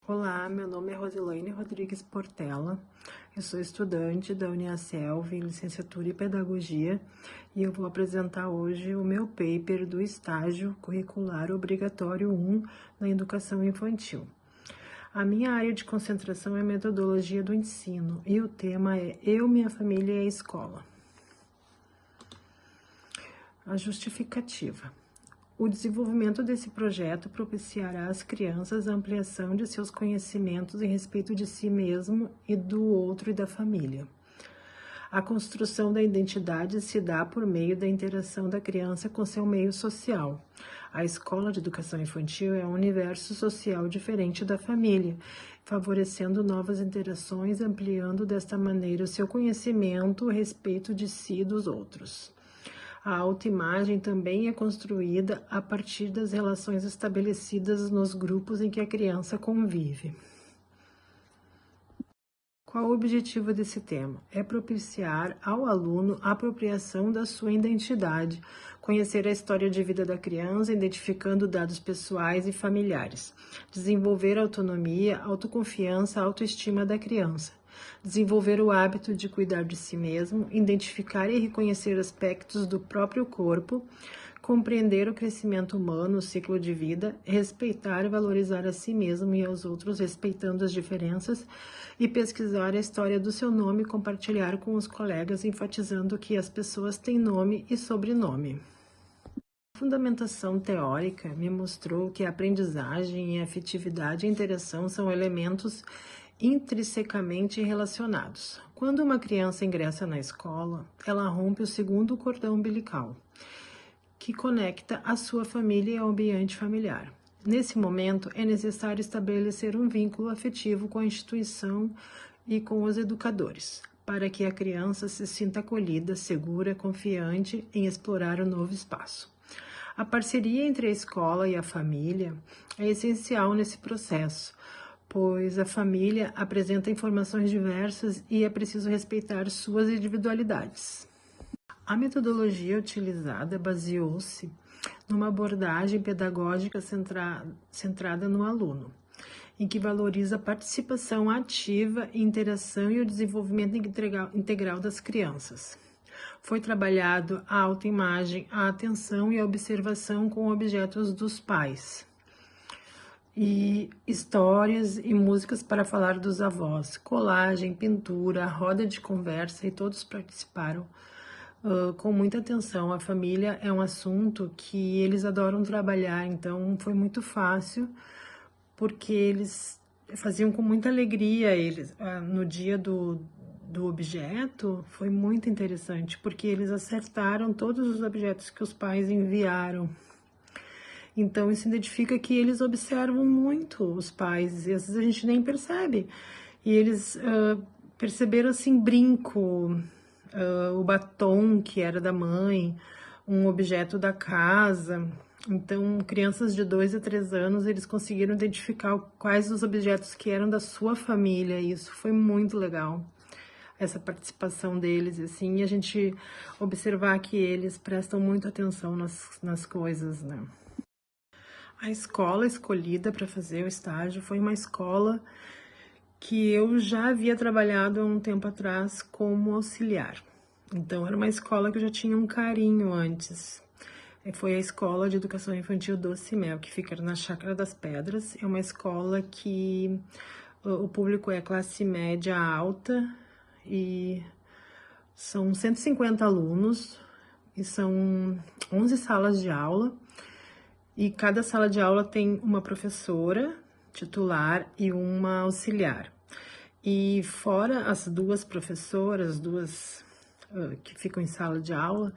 Olá, meu nome é Rosilaine Rodrigues Portela, eu sou estudante da Uniaselv em Licenciatura em Pedagogia e eu vou apresentar hoje o meu paper do estágio curricular obrigatório 1 na educação infantil. A minha área de concentração é metodologia do ensino e o tema é Eu, Minha Família e a Escola. A justificativa. O desenvolvimento desse projeto propiciará às crianças a ampliação de seus conhecimentos em respeito de si mesmo e do outro e da família. A construção da identidade se dá por meio da interação da criança com seu meio social. A escola de educação infantil é um universo social diferente da família, favorecendo novas interações, ampliando desta maneira o seu conhecimento a respeito de si e dos outros. A autoimagem também é construída a partir das relações estabelecidas nos grupos em que a criança convive. Qual o objetivo desse tema? É propiciar ao aluno a apropriação da sua identidade, conhecer a história de vida da criança, identificando dados pessoais e familiares, desenvolver autonomia, autoconfiança, autoestima da criança, desenvolver o hábito de cuidar de si mesmo, identificar e reconhecer aspectos do próprio corpo, compreender o crescimento humano, o ciclo de vida, respeitar e valorizar a si mesmo e aos outros, respeitando as diferenças, e pesquisar a história do seu nome e compartilhar com os colegas, enfatizando que as pessoas têm nome e sobrenome. A fundamentação teórica me mostrou que a aprendizagem, a afetividade e a interação são elementos intrinsecamente relacionados. Quando uma criança ingressa na escola, ela rompe o segundo cordão umbilical, que conecta a sua família e ao ambiente familiar. Nesse momento, é necessário estabelecer um vínculo afetivo com a instituição e com os educadores, para que a criança se sinta acolhida, segura, confiante em explorar o novo espaço. A parceria entre a escola e a família é essencial nesse processo, pois a família apresenta informações diversas e é preciso respeitar suas individualidades. A metodologia utilizada baseou-se numa abordagem pedagógica centrada no aluno, em que valoriza a participação ativa, interação e o desenvolvimento integral das crianças. Foi trabalhado a autoimagem, a atenção e a observação com objetos dos pais, e histórias e músicas para falar dos avós, colagem, pintura, roda de conversa, e todos participaram com muita atenção. A família é um assunto que eles adoram trabalhar, então foi muito fácil, porque eles faziam com muita alegria. No dia do objeto, foi muito interessante, porque eles acertaram todos os objetos que os pais enviaram. Então, isso identifica que eles observam muito os pais, e às vezes a gente nem percebe. E eles perceberam, assim, brinco, o batom que era da mãe, um objeto da casa. Então, crianças de 2 a 3 anos, eles conseguiram identificar quais os objetos que eram da sua família, e isso foi muito legal, essa participação deles, assim, e a gente observar que eles prestam muita atenção nas coisas, né? A escola escolhida para fazer o estágio foi uma escola que eu já havia trabalhado há um tempo atrás como auxiliar. Então, era uma escola que eu já tinha um carinho antes. Foi a Escola de Educação Infantil Doce Mel, que fica na Chácara das Pedras. É uma escola que o público é classe média alta e são 150 alunos e são 11 salas de aula. E cada sala de aula tem uma professora titular e uma auxiliar. E fora as duas professoras, que ficam em sala de aula,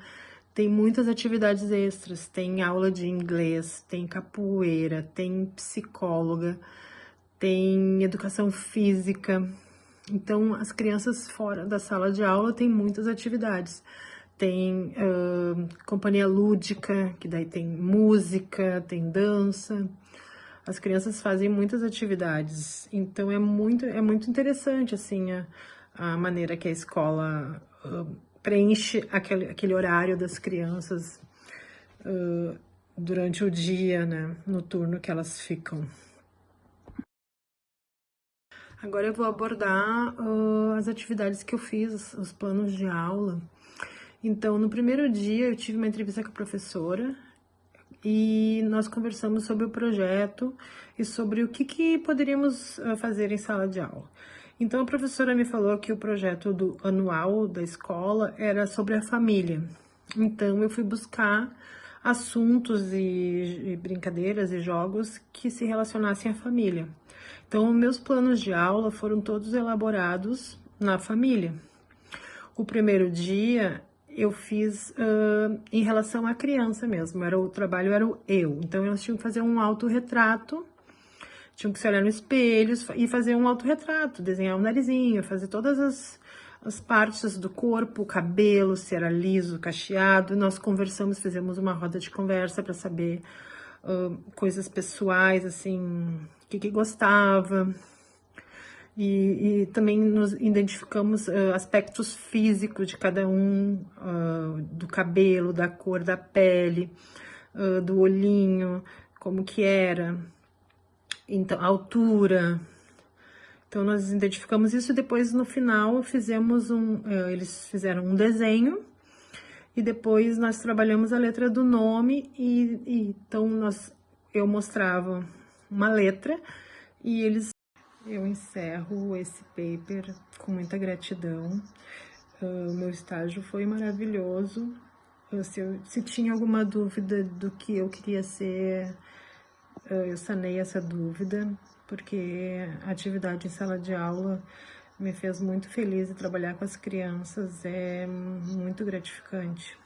tem muitas atividades extras. Tem aula de inglês, tem capoeira, tem psicóloga, tem educação física. Então, as crianças fora da sala de aula têm muitas atividades. Tem companhia lúdica, que daí tem música, tem dança. As crianças fazem muitas atividades, então é muito interessante, assim, a maneira que a escola preenche aquele horário das crianças durante o dia, né, no turno que elas ficam. Agora eu vou abordar as atividades que eu fiz, os planos de aula. Então, no primeiro dia, eu tive uma entrevista com a professora e nós conversamos sobre o projeto e sobre o que poderíamos fazer em sala de aula. Então, a professora me falou que o projeto anual da escola era sobre a família. Então, eu fui buscar assuntos e brincadeiras e jogos que se relacionassem à família. Então, meus planos de aula foram todos elaborados na família. O primeiro dia eu fiz em relação à criança mesmo, o trabalho era o eu. Então, elas tinham que fazer um autorretrato, tinham que se olhar no espelho e fazer um autorretrato, desenhar o narizinho, fazer todas as partes do corpo, o cabelo, se era liso, cacheado. Nós conversamos, fizemos uma roda de conversa para saber coisas pessoais, assim, o que gostava. E também nos identificamos aspectos físicos de cada um, do cabelo, da cor da pele, do olhinho, como que era, então, a altura. Então, nós identificamos isso e depois, no final, eles fizeram um desenho e depois nós trabalhamos a letra do nome então, eu mostrava uma letra e eu encerro esse paper com muita gratidão. O meu estágio foi maravilhoso. Se tinha alguma dúvida do que eu queria ser, eu sanei essa dúvida, porque a atividade em sala de aula me fez muito feliz e trabalhar com as crianças é muito gratificante.